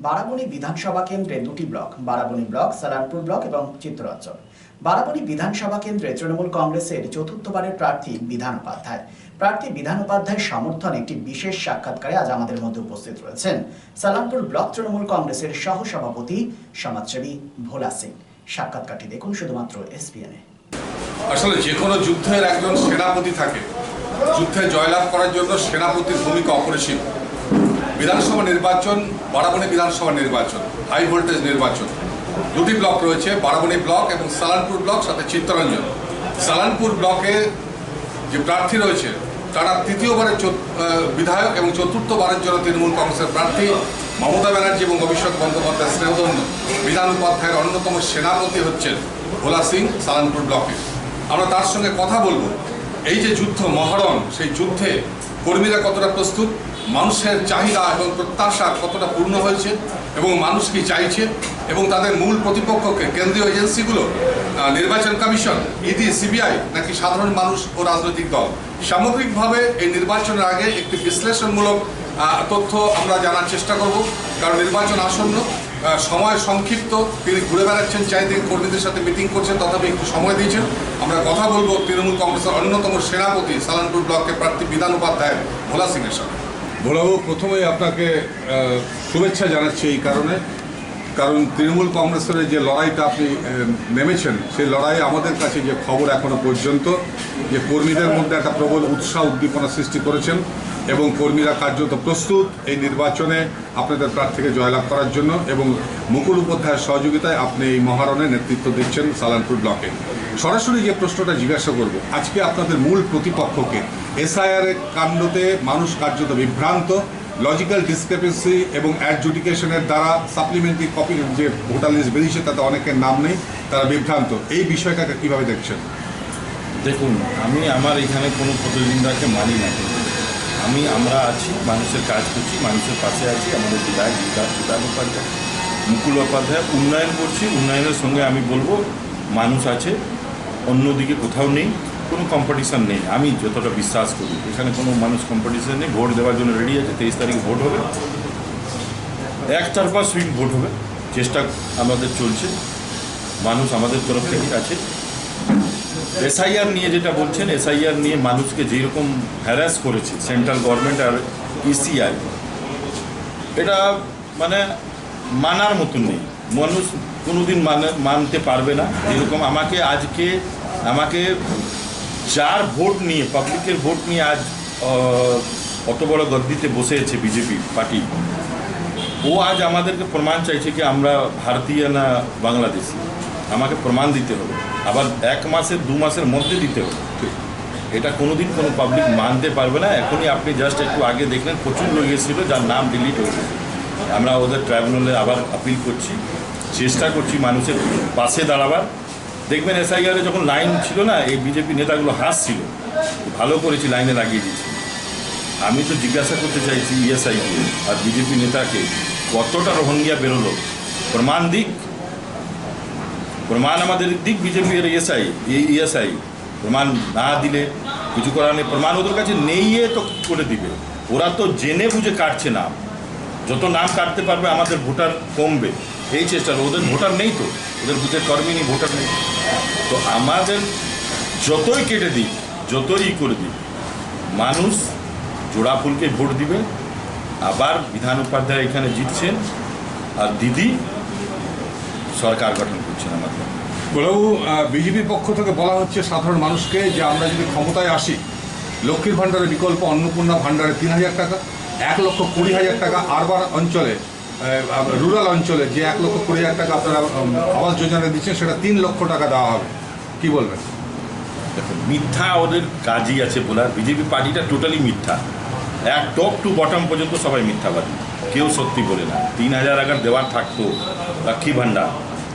বারাবণী বিধানসভা কেন্দ্রে দুটি block, Barabani block, Salanpur block এবং চিত্তরঞ্জন। বারাবণী বিধানসভা কেন্দ্রে তৃণমূল কংগ্রেসের চতুর্থবারের প্রার্থী বিধান উপাধ্যায়। প্রার্থী বিধান উপাধ্যায়ের সমর্থনে একটি বিশেষ সাক্ষাৎকারে আজ আমাদের মধ্যে উপস্থিত রয়েছেন সালানপুর ব্লক তৃণমূল কংগ্রেসের সহসভাপতি সমাজসেবী ভোলা সিং। সাক্ষাৎকারটি দেখুন শুধুমাত্র এসপিএনে। আসলে যে কোনো যুদ্ধের একজন সেনাপতি থাকে, যুদ্ধে জয়লাভ করার জন্য সেনাপতির ভূমিকা অপরিসীম। বিধানসভা নির্বাচন, বারাবণী বিধানসভা নির্বাচন, হাই ভোল্টেজ নির্বাচন। দুটি ব্লক রয়েছে, বারাবণী ব্লক এবং সালানপুর ব্লক, সাথে চিত্তরঞ্জন। সালানপুর ব্লকে যে প্রার্থী রয়েছে তারা তৃতীয়বারের বিধায়ক এবং চতুর্থবারের জন্য তৃণমূল কংগ্রেসের প্রার্থী মমতা ব্যানার্জি এবং অভিষেক বন্দ্যোপাধ্যায় স্নেহধন্য বিধান উপাধ্যায়ের অন্যতম সেনাপতি হচ্ছেন ভোলা সিং সালানপুর ব্লকে। আমরা তার সঙ্গে কথা বলবো, এই যে যুদ্ধ মহরণ, সেই যুদ্ধে কর্মীরা কতটা প্রস্তুত, মানুষের চাহিদা এবং প্রত্যাশা কতটা পূর্ণ হয়েছে এবং মানুষ কি চাইছে, এবং তাদের মূল প্রতিপক্ষকে কেন্দ্রীয় এজেন্সিগুলো, নির্বাচন কমিশন, ইডি, সিবিআই, নাকি সাধারণ মানুষ ও রাজনৈতিক দল। সামগ্রিকভাবে এই নির্বাচনের আগে একটি বিশ্লেষণমূলক তথ্য আমরা জানার চেষ্টা করব, কারণ নির্বাচন আসন্ন, সময় সংক্ষিপ্ত। তিনি ঘুরে বেড়াচ্ছেন, চারিদিকে কর্মীদের সাথে মিটিং করছেন, তথাপি একটু সময় দিয়েছেন। আমরা কথা বলবো তৃণমূল কংগ্রেসের অন্যতম সেনাপতি সালানপুর ব্লকের প্রার্থী বিধান উপাধ্যায় ভোলা সিংয়ের সাথে। ভোলাবাবু, প্রথমেই আপনাকে শুভেচ্ছা জানাচ্ছি এই কারণ তৃণমূল কংগ্রেসের যে লড়াইটা আপনি নেমেছেন, সেই লড়াই আমাদের কাছে যে খবর এখনো পর্যন্ত, যে কর্মীদের মধ্যে একটা প্রবল উৎসাহ উদ্দীপনা সৃষ্টি করেছেন এবং কর্মীরা কার্যত প্রস্তুত এই নির্বাচনে আপনাদের প্রার্থীকে জয়লাভ করার জন্য, এবং মুকুল উপাধ্যায়ের সহযোগিতায় আপনি এই মহারণে নেতৃত্ব দিচ্ছেন সালানপুর ব্লকে। সরাসরি যে প্রশ্নটা জিজ্ঞাসা করব, আজকে আপনাদের মূল প্রতিপক্ষকে এসআইআর কাণ্ডতে মানুষ কার্যত বিভ্রান্ত, লজিক্যাল ডিসক্রিপেন্সি এবং অ্যাডজুডিকেশনের দ্বারা সাপ্লিমেন্টারি কপির যে ভোটার লিস্ট বেরিয়েছে তাতে অনেকের নাম নেই, তারা বিভ্রান্ত। এই বিষয়টাকে কীভাবে দেখছেন? দেখুন, আমি আমার এখানে কোনো প্রতিদ্বন্দ্বিতাকে মানি না। আমরা আছি, মানুষের কাজ করছি, মানুষের পাশে আছি। আমাদের বিধায়ক বিধান উপাধ্যায়, মুকুল উপাধ্যায় উন্নয়ন করছি। উন্নয়নের সঙ্গে আমি বলবো মানুষ আছে, অন্যদিকে কোথাও নেই, কোনো কম্পিটিশান নেই। আমি যতটা বিশ্বাস করি এখানে কোনো মানুষ কম্পিটিশান নেই। ভোট দেওয়ার জন্য রেডি আছে। 23 তারিখে ভোট হবে, একতরফা সুইং ভোট হবে। চেষ্টা আমাদের চলছে, মানুষ আমাদের তরফ থেকে আছে। এসআইআর নিয়ে যেটা বলছেন, এসআইআর নিয়ে মানুষকে যেরকম হ্যারাস করেছে সেন্ট্রাল গভর্নমেন্ট আর ইসিআই, এটা মানে মানার মতন নেই। মানুষ কোনোদিন মানতে পারবে না। যেরকম আমাকে যার ভোট নিয়ে, পাবলিকের ভোট নিয়ে আজ অত বড় গদ্দিতে বসেছে বিজেপি পার্টি, ও আজ আমাদেরকে প্রমাণ চাইছে কি আমরা ভারতীয় না বাংলাদেশি। আমাকে প্রমাণ দিতে হবে, আবার 1 মাসের 2 মাসের মধ্যে দিতে হবে। এটা কোনোদিন কোনো পাবলিক মানতে পারবে না। এখনই আপনি জাস্ট একটু আগে দেখলেন প্রচুর লোক এসেছিল যার নাম ডিলিট হয়ে গেছে। আমরা ওদের ট্রাইব্যুনালে আবার আপিল করছি, চেষ্টা করছি মানুষের পাশে দাঁড়াবার। দেখবেন এসআইআরে যখন লাইন ছিল না, এই বিজেপি নেতাগুলো হাসছিল, ভালো করেছি লাইনে লাগিয়ে দিয়েছি। আমি তো জিজ্ঞাসা করতে চাইছি ইএসআইকে আর বিজেপি নেতাকে, কতটা রোহিঙ্গা বেরোলো, প্রমাণ দিক, প্রমাণ আমাদের দিক। বিজেপির ইএসআই প্রমাণ না দিলে কিছু করার নেই। প্রমাণ ওদের কাছে নেই, তো করে দিবে। ওরা তো জেনে বুঝে কাটছে নাম, যত নাম কাটতে পারবে আমাদের ভোটার কমবে, এই চেষ্টা। ওদের ভোটার নেই, তো ওদের বুথের কর্মী নেই, ভোটার নেই। তো আমাদের যতই কেটে দিই, যতই করে দিই, মানুষ জোড়া ফুলকে ভোট দিবে। আবার বিধান উপাধ্যায় এখানে জিতছেন আর দিদি সরকার গঠন করছেন আমাদের। বলেও বিজেপির পক্ষ থেকে বলা হচ্ছে সাধারণ মানুষকে যে আমরা যদি ক্ষমতায় আসি, লক্ষ্মীর ভাণ্ডারের বিকল্প অন্নপূর্ণা ভাণ্ডারে 3,000 টাকা, 1,20,000 টাকা আরবান অঞ্চলে, রুরাল অঞ্চলে যে 1,20,000 টাকা আপনারা আবাস যোজনা দিচ্ছেন, সেটা 3 লক্ষ টাকা দেওয়া হবে। কি বলবেন? দেখুন, মিথ্যা ওদের কাজই আছে বলার। বিজেপি পার্টিটা টোটালি মিথ্যা, এক টপ টু বটম পর্যন্ত সবাই মিথ্যাবাদী, কেউ সত্যি বলে না। 3,000 আগার দেওয়ার থাকতো, লক্ষ্মী ভাণ্ডার,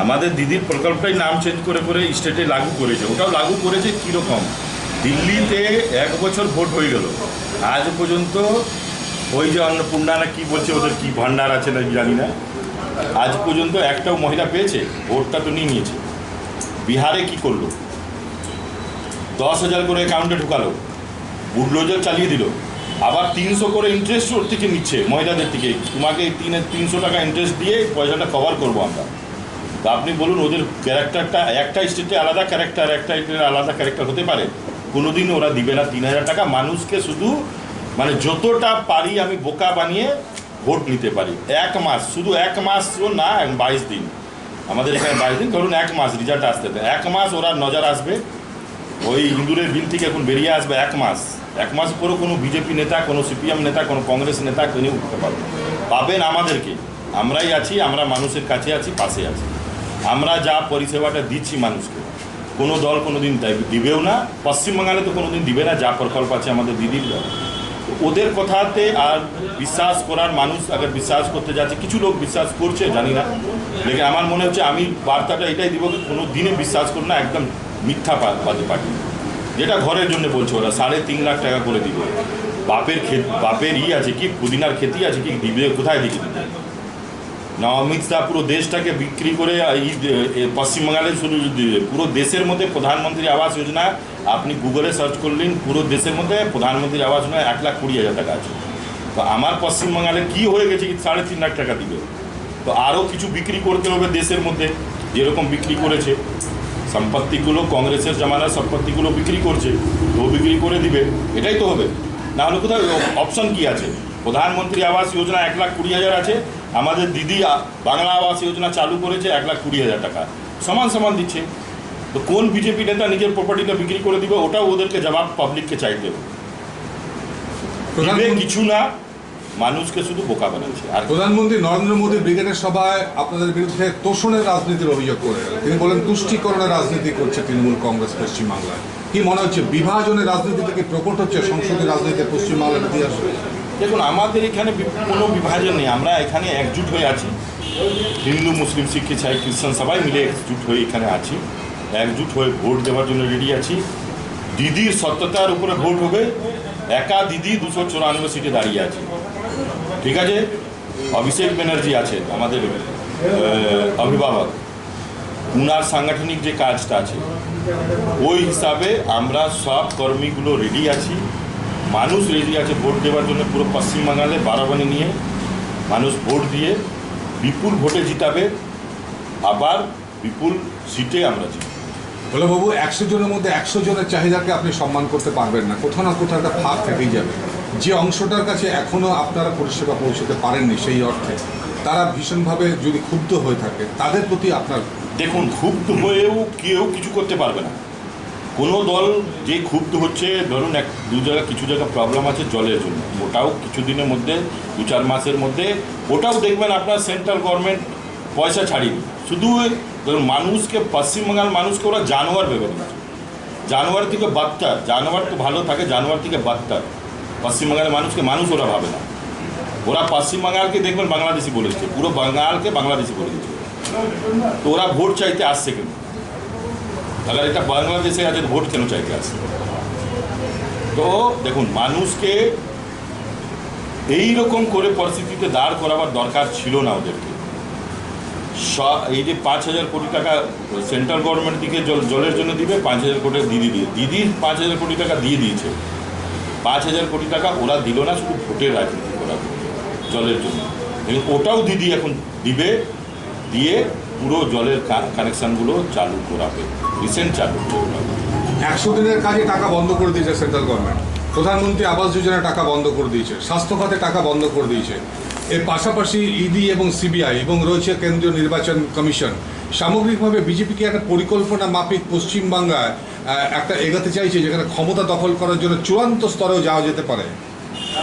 আমাদের দিদির প্রকল্পটাই নাম চেঞ্জ করে করে স্টেটে লাগু করেছে। ওটাও লাগু করেছে কীরকম, দিল্লিতে 1 বছর ভোট হয়ে গেল, আজ পর্যন্ত ওই যে অন্নপূর্ণা না কী বলছে, ওদের কী ভাণ্ডার আছে না জানি না, আজ পর্যন্ত একটাও মহিলা পেয়েছে? ভোটটা তো নিয়ে নিয়েছে। বিহারে কি করলো, 10,000 করে অ্যাকাউন্টে ঢুকালো, বুলডোজার চালিয়ে দিল, আবার 300 করে ইন্টারেস্ট ওর থেকে নিচ্ছে মহিলাদের থেকে, তোমাকে 300 টাকা ইন্টারেস্ট দিয়ে পয়সাটা কভার করবো আমরা। তো আপনি বলুন ওদের ক্যারেক্টারটা একটা স্টেটে আলাদা ক্যারেক্টার, একটা স্টেটে আলাদা ক্যারেক্টার হতে পারে? কোনোদিন ওরা দিবে না 3000 টাকা মানুষকে। শুধু মানে যতটা পারি আমি বোকা বানিয়ে ভোট নিতে পারি। 1 মাস, শুধু 1 মাসও না, 22 দিন, আমাদের এখানে 22 দিন, ধরুন 1 মাস রেজাল্ট আসতে 1 মাস ওরা নজর আসবে। ওই ইন্দুরের বিল থেকে এখন বেরিয়ে আসবে 1 মাস। 1 মাস পরেও কোনো বিজেপি নেতা, কোনো সিপিএম নেতা, কোনো কংগ্রেস নেতা কেউ উঠতে পারবে? পাবেন আমাদেরকে, আমরাই আছি, আমরা মানুষের কাছে আছি, পাশে আছি। আমরা যা পরিষেবাটা দিচ্ছি মানুষকে, কোনো দল কোনো দিন দিবেও না। পশ্চিমবাংলায় তো কোনো দিন দিবে না, যা প্রকল্প আছে আমাদের দিদির দল। ওদের কথাতে আর বিশ্বাস করার, মানুষ আগে বিশ্বাস করতে যাচ্ছে, কিছু লোক বিশ্বাস করছে জানি না, লেকিন আমার মনে হচ্ছে আমি বার্তাটা এটাই দিব, কোনো দিনে বিশ্বাস করো না, একদম মিথ্যা পার্টি। যেটা ঘরের জন্য বলছে ওরা 3.5 লাখ টাকা করে দিবে। বাপের আছে কি, পুদিনার খেতি আছে কি, দিবে কোথায় দিকে দিবে না? অমিত শাহ পুরো দেশটাকে বিক্রি করে পশ্চিমবাংলায় শুধু পুরো দেশের মধ্যে প্রধানমন্ত্রী আবাস যোজনা, আপনি গুগলে সার্চ করলেন, পুরো দেশের মধ্যে প্রধানমন্ত্রী আবাস যোজনা 1,20,000 টাকা আছে। তো আমার পশ্চিমবাংলায় কি হয়ে গেছে কি 3.5 লাখ টাকা দিবে? তো আরও কিছু বিক্রি করতে হবে দেশের মধ্যে, যেরকম বিক্রি করেছে সম্পত্তিগুলো, কংগ্রেসের জামানার সম্পত্তিগুলো বিক্রি করছে, তো বিক্রি করে দিবে, এটাই তো হবে। না হলে কোথাও অপশন কি আছে? প্রধানমন্ত্রী আবাস যোজনা 1,20,000 আছে, আমাদের দিদি বাংলা আবাস যোজনা চালু করেছে 1,20,000 টাকা, সমান সমান দিচ্ছে। তো কোন বিজেপি নেতা নিজের প্রপার্টিটা বিক্রি করে দিবে? ওটাও ওদেরকে জবাব পাবলিককে চাইতে হবে। কিছু না, মানুষকে শুধু বোকা বানাচ্ছে। আর প্রধানমন্ত্রী নরেন্দ্র মোদী ব্রিগেডের সভায় আপনাদের বিরুদ্ধে তোষণের রাজনীতির অভিযোগ করে তিনি বলেন তুষ্টিকরণের রাজনীতি করছে তৃণমূল কংগ্রেস পশ্চিমবাংলায়। কি মনে হচ্ছে, বিভাজনের রাজনীতি থেকে প্রকট হচ্ছে সংসদীয় রাজনীতিতে পশ্চিমবাংলার ইতিহাস? দেখুন, আমাদের এখানে কোনো বিভাজন নেই, আমরা এখানে একজুট হয়ে আছি। হিন্দু, মুসলিম, শিখ, ইসাই, খ্রিস্টান সবাই মিলে একজুট হয়ে এখানে আছি, একজুট হয়ে ভোট দেওয়ার জন্য রেডি আছি। দিদির সত্যতার উপরে ভোট হবে। একা দিদি 294 সিটে দাঁড়িয়ে আছে, ঠিক আছে। অভিষেক ব্যানার্জি আছে আমাদের অভিভাবক, উনার সাংগঠনিক যে কাজটা আছে ওই হিসাবে আমরা সব কর্মীগুলো রেডি আছি, মানুষ রেডি আছে ভোট দেওয়ার জন্য। পুরো পশ্চিমবাংলায় বারাবানি নিয়ে মানুষ ভোট দিয়ে বিপুল ভোটে জিতাবে, আবার বিপুল সিটে আমরা জিতব। বলে বাবু, 100 জনের মধ্যে 100 জনের চাহিদাকে আপনি সম্মান করতে পারবেন না, কোথাও না কোথাও একটা ফাঁক থেকেই যাবে। যে অংশটার কাছে এখনও আপনারা পরিষেবা পৌঁছতে পারেননি, সেই অর্থে তারা ভীষণভাবে যদি ক্ষুব্ধ হয়ে থাকে, তাদের প্রতি আপনার? দেখুন, ক্ষুব্ধ হয়েও কেউ কিছু করতে পারবে না। কোনো দল যে ক্ষুব্ধ হচ্ছে, ধরুন কিছু জায়গা প্রবলেম আছে জলের জন্য, ওটাও কিছুদিনের মধ্যে 2-4 মাসের মধ্যে ওটাও দেখবেন আপনার সেন্ট্রাল গভর্নমেন্ট পয়সা ছাড়িয়ে। শুধু ধরুন মানুষকে, পশ্চিমবাংলার মানুষকে ওরা জানোয়ার ভেবে নিচ্ছে, জানোয়ার থেকে বাদতার। জানোয়ার তো ভালো থাকে, জানোয়ার থেকে বাদতার পশ্চিমবাংলার মানুষকে মানুষ ওরা ভাবে না। ওরা পশ্চিমবাংলাকে দেখবেন বাংলাদেশি বলে দিচ্ছে, পুরো বাঙালকে বাংলাদেশি বলে দিচ্ছে। তো ওরা ভোট চাইতে আসছে কেন? আবার এটা বাংলাদেশে আছে, ভোট কেন চাইতে আসছে? তো দেখুন, মানুষকে এইরকম করে পরিস্থিতিতে দাঁড় করাবার দরকার ছিল না ওদেরকে। এই যে 5,000 কোটি টাকা সেন্ট্রাল গভর্নমেন্ট দিকে জলের জন্য দিবে, 5,000 কোটি দিদির 5,000 কোটি টাকা দিয়ে দিয়েছে। 5,000 কোটি টাকা ওরা দিল না, শুধু ভোটের রাজনীতি করা জলের জন্য। এবং ওটাও দিদি এখন দিবে, দিয়ে পুরো জলের কানেকশানগুলো চালু করাবে, রিসেন্ট চালু করাবে। 100 দিনের কাজে টাকা বন্ধ করে দিয়েছে সেন্ট্রাল গভর্নমেন্ট, প্রধানমন্ত্রী আবাস যোজনা টাকা বন্ধ করে দিয়েছে, স্বাস্থ্য খাতে টাকা বন্ধ করে দিয়েছে। এর পাশাপাশি ইডি এবং সিবিআই এবং রয়েছে কেন্দ্রীয় নির্বাচন কমিশন। সামগ্রিকভাবে বিজেপিকে একটা পরিকল্পনা মাফিক পশ্চিমবাংলায় একটা এগাতে চাইছে, যেখানে ক্ষমতা দখল করার জন্য চূড়ান্ত স্তরেও যাওয়া যেতে পারে।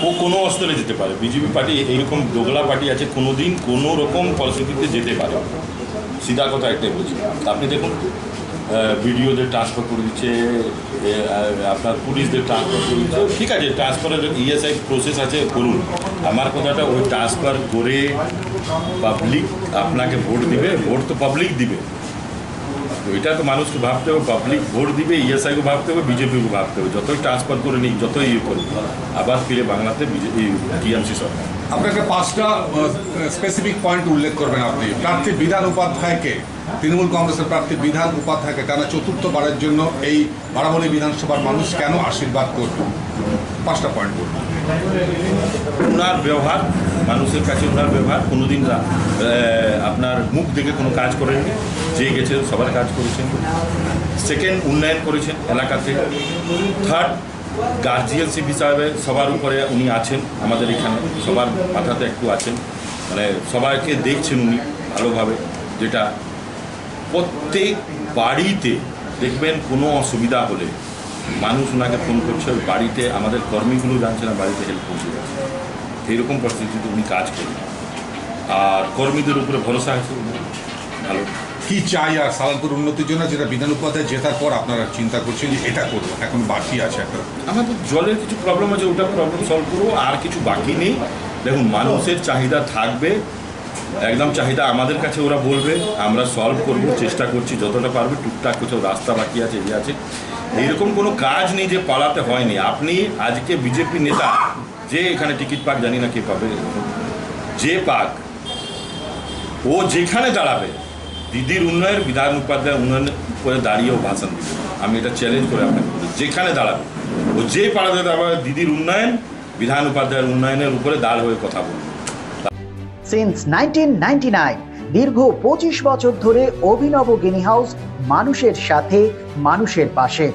ও কোনো স্তরে যেতে পারে। বিজেপি পার্টি এইরকম দোগলা পার্টি আছে, কোনো দিন কোনো রকম পরিস্থিতিতে যেতে পারে। সিধা কথা একটাই বলছি, আপনি দেখুন ভিডিওদের ট্রান্সফার করে দিচ্ছে, আপনার পুলিশদের ট্রান্সফার করে দিচ্ছে। ঠিক আছে, ট্রান্সফারের ইএসআই প্রসেস আছে, করুন। আমার কথাটা ওই ট্রান্সফার করে পাবলিক আপনাকে ভোট দিবে, ভোট তো পাবলিক দিবে। ওইটা তো মানুষকে ভাবতে হবে, পাবলিক ভোট দিবে, ইএসআইকে ভাবতে হবে, বিজেপিকে ভাবতে হবে। যতই ট্রান্সফার করে নিক, যতই ইয়ে করুক, আবার ফিরে বাংলাতে টিএমসি সরকার। আপনাকে 5টা স্পেসিফিক পয়েন্ট উল্লেখ করবেন আপনি। প্রার্থী বিধান উপাধ্যায়কে, তৃণমূল কংগ্রেসের প্রার্থী বিধান উপাধ্যায়কে টানা 4র্থবারের জন্য এই বারাবণী বিধানসভার মানুষ কেন আশীর্বাদ করবেন? 5টা পয়েন্ট বলুন। ওনার ব্যবহার, মানুষের কাছে ওনার ব্যবহার কোনোদিন আপনার মুখ দেখে কোনো কাজ করেননি, যে গেছে সবার কাজ করেছেন। সেকেন্ড, উন্নয়ন করেছেন এলাকাতে। থার্ড, গার্জিয়ানশিপ হিসাবে সবার উপরে উনি আছেন, আমাদের এখানে সবার মাথাতে একটু আছেন, মানে সবাইকে দেখছেন উনি ভালোভাবে। যেটা প্রত্যেক বাড়িতে দেখবেন কোনো অসুবিধা হলে মানুষ ওনাকে ফোন করছে, ওই বাড়িতে আমাদের কর্মীগুলো জানছে না, বাড়িতে হেল্প করতে যাচ্ছে। এইরকম পরিস্থিতিতে উনি কাজ করেন, আর কর্মীদের উপরে ভরসা আছে উনি ভালো। কি চাই আর সালানপুর উন্নতির জন্য, যেটা বিধান উপাধ্যায় জেতার পর আপনারা চিন্তা করছেন যে এটা করবো, এখন বাকি আছে একটা? আমাদের জলের কিছু প্রবলেম আছে, ওটা প্রবলেম সলভ করবো, আর কিছু বাকি নেই। দেখুন, মানুষের চাহিদা থাকবে, একদম চাহিদা আমাদের কাছে ওরা বলবে, আমরা সলভ করব, চেষ্টা করছি যতটা পারবে। টুকটাক কোথাও রাস্তা বাকি আছে, ইয়ে আছে, এইরকম কোনো কাজ নেই যে পালাতে হয়নি। আপনি আজকে বিজেপি নেতা যে এখানে টিকিট পাক, জানি না কে পাবে, যে পাক, ও যেখানে দাঁড়াবে দিদির উন্নয়ন, বিধান উপাধ্যায় উন্নয়নের উপরে দাঁড়িয়েও ভাষণ দিবে। আমি এটা চ্যালেঞ্জ করে আপনাকে বলি, যেখানে দাঁড়াবে ও, যে পাড়াতে দাঁড়াবে, দিদির উন্নয়ন, বিধান উপাধ্যায়ের উন্নয়নের উপরে দাঁড় হয়ে কথা বলবে। সিন্স 1999 দীর্ঘ 25 বছর ধরে অভিনব গিনি হাউস মানুষের সাথে, মানুষের পাশে।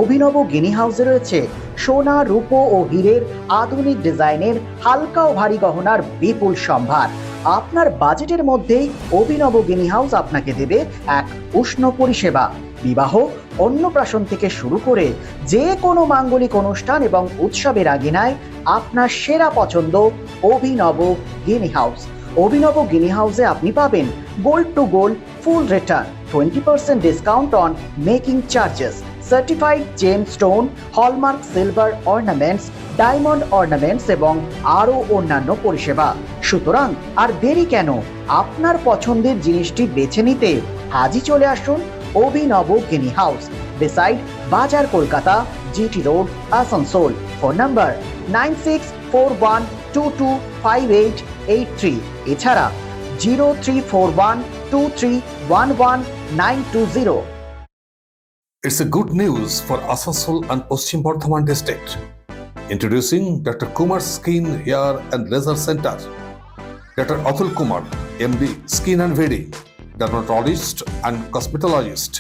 অভিনব গিনি হাউসে রয়েছে সোনা, রূপো ও হীরের আধুনিক ডিজাইনের হালকা ও ভারী গহনার বিপুল সম্ভার। আপনার বাজেটের মধ্যেই অভিনব গিনি হাউস আপনাকে দেবে এক উষ্ণ পরিষেবা। বিবাহ, অন্নপ্রাশন থেকে শুরু করে যে কোনো মাঙ্গলিক অনুষ্ঠান এবং উৎসবের আগিনায় আপনার সেরা পছন্দ অভিনব গিনি হাউস। অভিনব গিনি হাউসে আপনি পাবেন gold to gold full return, 20% discount on making charges, certified gem stone, hallmark silver ornaments, diamond ornaments এবং আরও অন্যান্য পরিষেবা। সুতরাং আর দেরি কেন? আপনার পছন্দের জিনিসটি বেছে নিতে আজই চলে আসুন অভিনব গিনি হাউস, বিসাইড বাজার Kolkata, GT road, Asansol. Phone number 9641225883, এছাড়া 03412311920920। It's a good news for Asansol and Paschim Bardhaman district. Introducing Dr. Kumar Skin Hair and Laser Center. Dr. Atul Kumar, MD, Skin and Very, dermatologist and cosmetologist.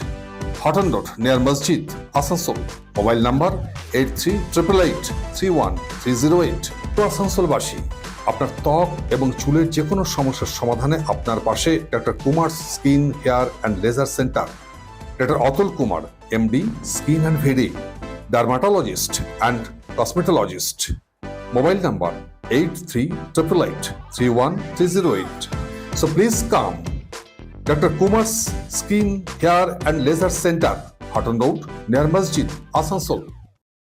Hotton Road near Masjid, Asansol. Mobile number 8388831308. তো আসানসোলবাসী, আপনার ত্বক এবং চুলের যে কোনো সমস্যার সমাধানে আপনার পাশে doctor Kumar skin hair and laser centre. Doctor Atul Kumar, MD, Skin and Very, dermatologist and cosmetologist. Mobile number 8388831308. So please come. Dr. Kumar's Skin, Hair and Laser Center, Hotton Road near Masjid, Asansol.